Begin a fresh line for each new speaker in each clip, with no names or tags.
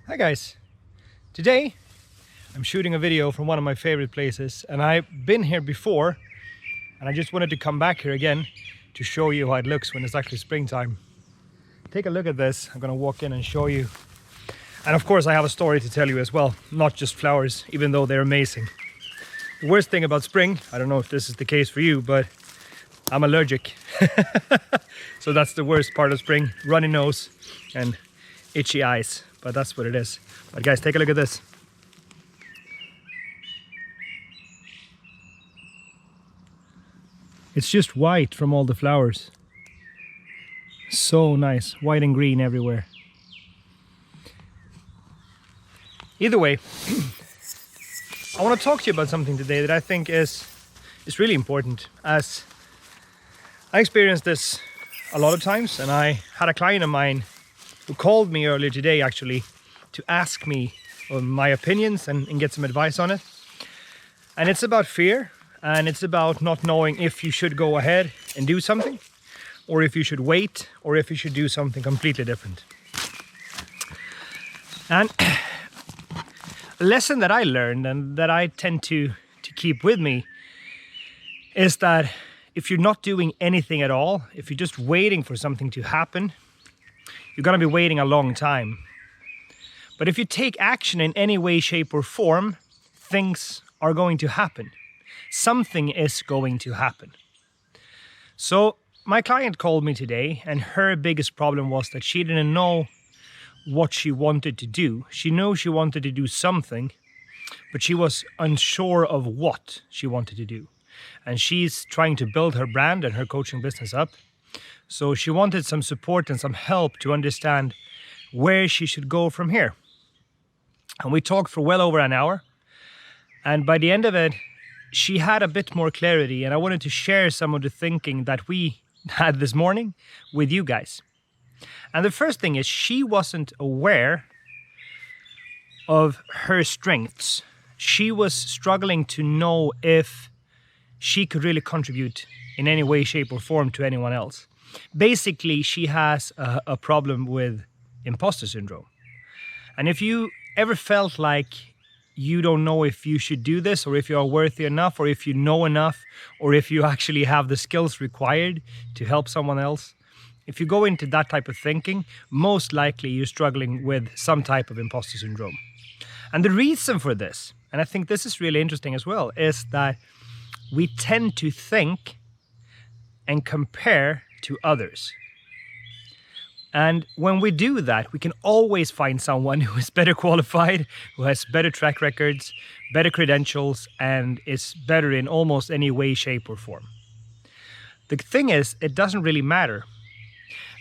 Hi guys, today I'm shooting a video from one of my favorite places, and I've been here before and I just wanted to come back here again to show you how it looks when it's actually springtime. Take a look at this. I'm gonna walk in and show you, and of course I have a story to tell you as well, not just flowers, even though they're amazing. The worst thing about spring, I don't know if this is the case for you, but I'm allergic. So that's the worst part of spring: runny nose and itchy eyes. But that's what it is. But guys, take a look at this. It's just white from all the flowers. So nice, white and green everywhere. Either way, I want to talk to you about something today that I think is really important, as I experienced this a lot of times, and I had a client of mine who called me earlier today actually to ask me my opinions and get some advice on it. And it's about fear, and it's about not knowing if you should go ahead and do something, or if you should wait, or if you should do something completely different. And a lesson that I learned and that I tend to keep with me is that if you're not doing anything at all, if you're just waiting for something to happen, you're going to be waiting a long time. But if you take action in any way, shape or form, things are going to happen. Something is going to happen. So my client called me today, and her biggest problem was that she didn't know what she wanted to do. She knew she wanted to do something, but she was unsure of what she wanted to do. And she's trying to build her brand and her coaching business up. So she wanted some support and some help to understand where she should go from here. And we talked for well over an hour. And by the end of it, she had a bit more clarity. And I wanted to share some of the thinking that we had this morning with you guys. And the first thing is, she wasn't aware of her strengths. She was struggling to know if she could really contribute in any way, shape or form to anyone else. Basically, she has a problem with imposter syndrome. And if you ever felt like you don't know if you should do this, or if you are worthy enough, or if you know enough, or if you actually have the skills required to help someone else, if you go into that type of thinking, most likely you're struggling with some type of imposter syndrome. And the reason for this, and I think this is really interesting as well, is that we tend to think and compare to others. And when we do that, we can always find someone who is better qualified, who has better track records, better credentials, and is better in almost any way, shape, or form. The thing is, it doesn't really matter.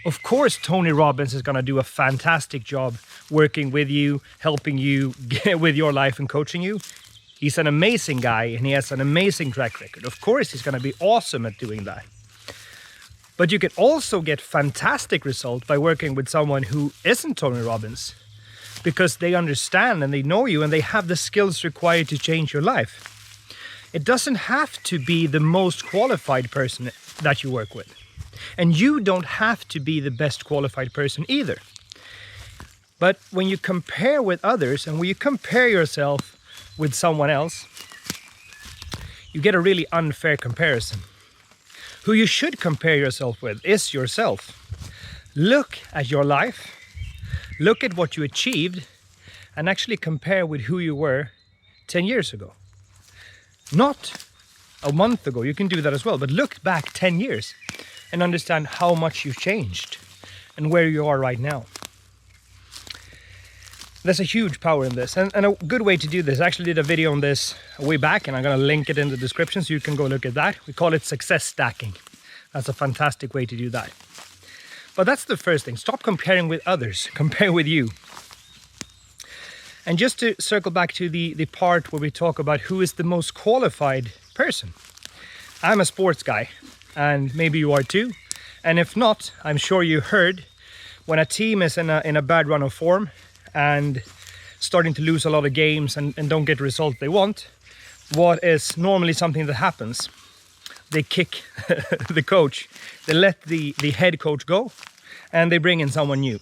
Of course, Tony Robbins is going to do a fantastic job working with you, helping you get with your life and coaching you. He's an amazing guy and he has an amazing track record. Of course, he's going to be awesome at doing that. But you can also get fantastic results by working with someone who isn't Tony Robbins, because they understand and they know you and they have the skills required to change your life. It doesn't have to be the most qualified person that you work with. And you don't have to be the best qualified person either. But when you compare with others and when you compare yourself with someone else, you get a really unfair comparison. Who you should compare yourself with is yourself. Look at your life, look at what you achieved, and actually compare with who you were 10 years ago. Not a month ago, you can do that as well, but look back 10 years and understand how much you've changed and where you are right now. There's a huge power in this, and a good way to do this, I actually did a video on this way back, and I'm going to link it in the description so you can go look at that. We call it success stacking. That's a fantastic way to do that. But that's the first thing. Stop comparing with others, compare with you. And just to circle back to the part where we talk about who is the most qualified person. I'm a sports guy, and maybe you are too. And if not, I'm sure you heard when a team is in a bad run of form and starting to lose a lot of games and don't get the result they want, what is normally something that happens? They kick the coach. They let the head coach go, and they bring in someone new.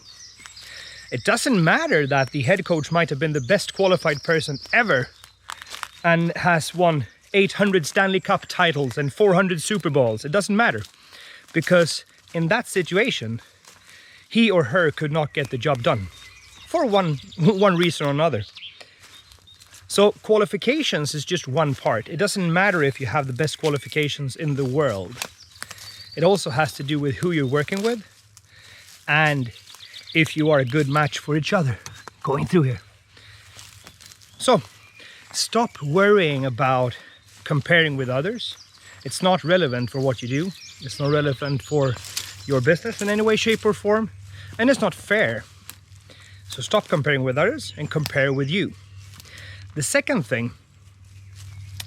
It doesn't matter that the head coach might have been the best qualified person ever and has won 800 Stanley Cup titles and 400 Super Bowls. It doesn't matter, because in that situation, he or her could not get the job done for one reason or another. So qualifications is just one part. It doesn't matter if you have the best qualifications in the world. It also has to do with who you're working with and if you are a good match for each other. Going through here. So stop worrying about comparing with others. It's not relevant for what you do. It's not relevant for your business in any way, shape or form. And it's not fair. So stop comparing with others and compare with you. The second thing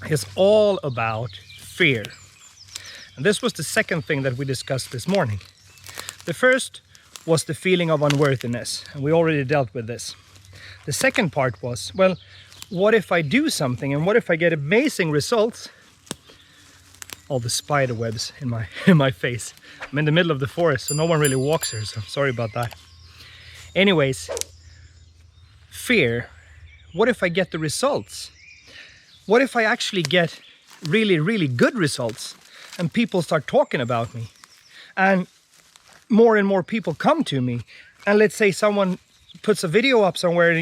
is all about fear. And this was the second thing that we discussed this morning. The first was the feeling of unworthiness, and we already dealt with this. The second part was, well, what if I do something and what if I get amazing results? All the spider webs in my face. I'm in the middle of the forest, so no one really walks here, so sorry about that. Anyways, fear. What if I get the results? What if I actually get really, really good results and people start talking about me? And more people come to me. And let's say someone puts a video up somewhere and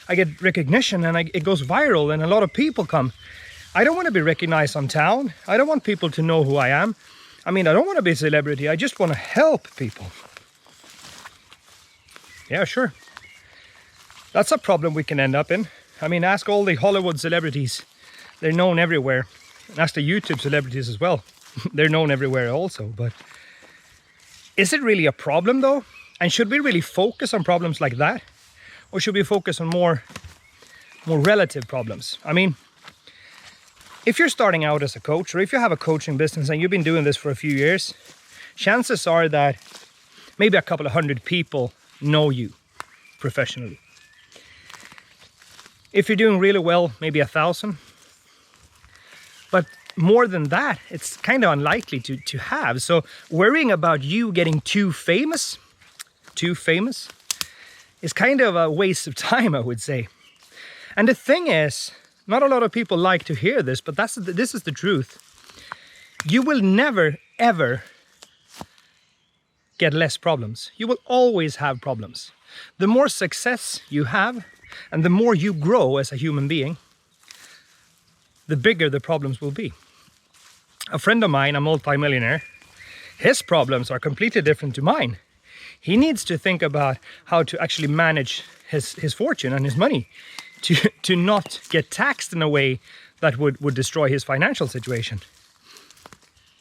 I get recognition and it goes viral and a lot of people come. I don't want to be recognized on town. I don't want people to know who I am. I mean, I don't want to be a celebrity. I just want to help people. Yeah, sure. That's a problem we can end up in. I mean, ask all the Hollywood celebrities. They're known everywhere. And ask the YouTube celebrities as well. They're known everywhere also. But is it really a problem though? And should we really focus on problems like that? Or should we focus on more relative problems? I mean, if you're starting out as a coach, or if you have a coaching business and you've been doing this for a few years, chances are that maybe a couple of hundred people know you professionally. If you're doing really well, maybe 1,000. But more than that, it's kind of unlikely to have. So worrying about you getting too famous is kind of a waste of time, I would say. And the thing is, not a lot of people like to hear this, but this is the truth. You will never, ever get less problems. You will always have problems. The more success you have, and the more you grow as a human being, the bigger the problems will be. A friend of mine, a multi-millionaire, his problems are completely different to mine. He needs to think about how to actually manage his fortune and his money to not get taxed in a way that would destroy his financial situation.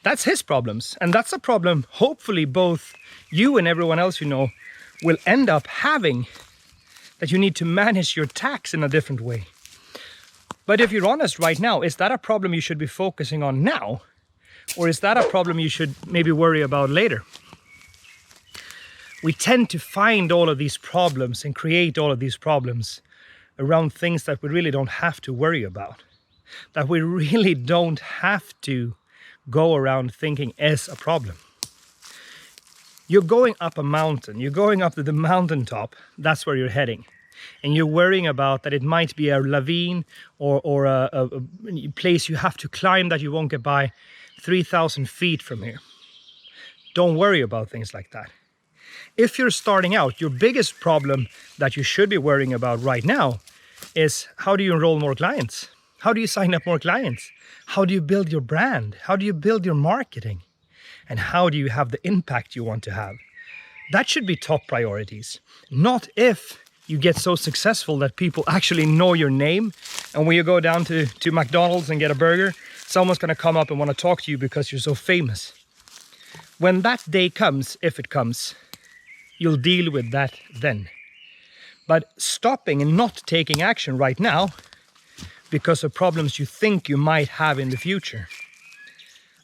That's his problems. And that's a problem hopefully both you and everyone else you know will end up having, that you need to manage your tax in a different way. But if you're honest right now, is that a problem you should be focusing on now? Or is that a problem you should maybe worry about later? We tend to find all of these problems and create all of these problems around things that we really don't have to worry about. That we really don't have to go around thinking is a problem. You're going up a mountain, you're going up to the mountaintop, that's where you're heading. And you're worrying about that it might be a ravine or a place you have to climb that you won't get by 3,000 feet from here. Don't worry about things like that. If you're starting out, your biggest problem that you should be worrying about right now is how do you enroll more clients? How do you sign up more clients? How do you build your brand? How do you build your marketing? And how do you have the impact you want to have? That should be top priorities. Not if you get so successful that people actually know your name, and when you go down to McDonald's and get a burger, someone's going to come up and want to talk to you because you're so famous. When that day comes, if it comes, you'll deal with that then. But stopping and not taking action right now because of problems you think you might have in the future,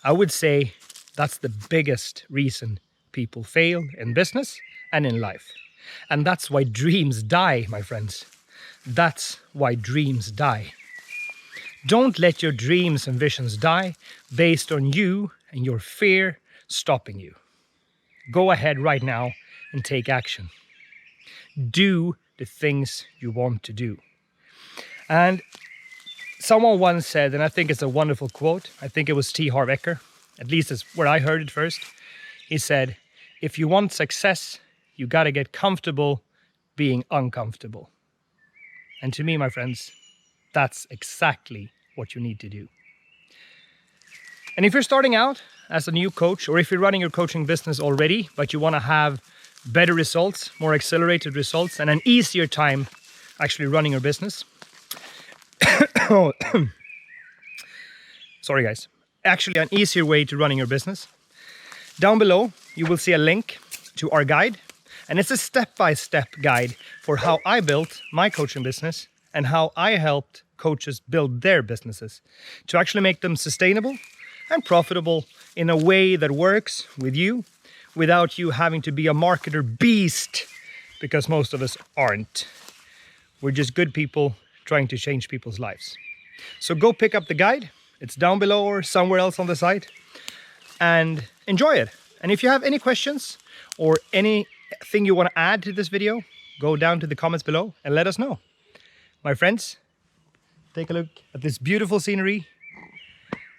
I would say that's the biggest reason people fail in business and in life. And that's why dreams die, my friends. That's why dreams die. Don't let your dreams and visions die based on you and your fear stopping you. Go ahead right now and take action. Do the things you want to do. And someone once said, and I think it's a wonderful quote, I think it was T. Harv Eker, at least it's where I heard it first. He said, if you want success, you got to get comfortable being uncomfortable. And to me, my friends, that's exactly what you need to do. And if you're starting out as a new coach, or if you're running your coaching business already, but you want to have better results, more accelerated results, and an easier time actually running your business. Sorry, guys. Actually, an easier way to running your business. Down below, you will see a link to our guide. And it's a step-by-step guide for how I built my coaching business and how I helped coaches build their businesses to actually make them sustainable and profitable in a way that works with you without you having to be a marketer beast, because most of us aren't. We're just good people trying to change people's lives. So go pick up the guide. It's down below or somewhere else on the site, and enjoy it. And if you have any questions or anything you want to add to this video, go down to the comments below and let us know. My friends, take a look at this beautiful scenery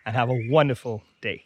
and have a wonderful day.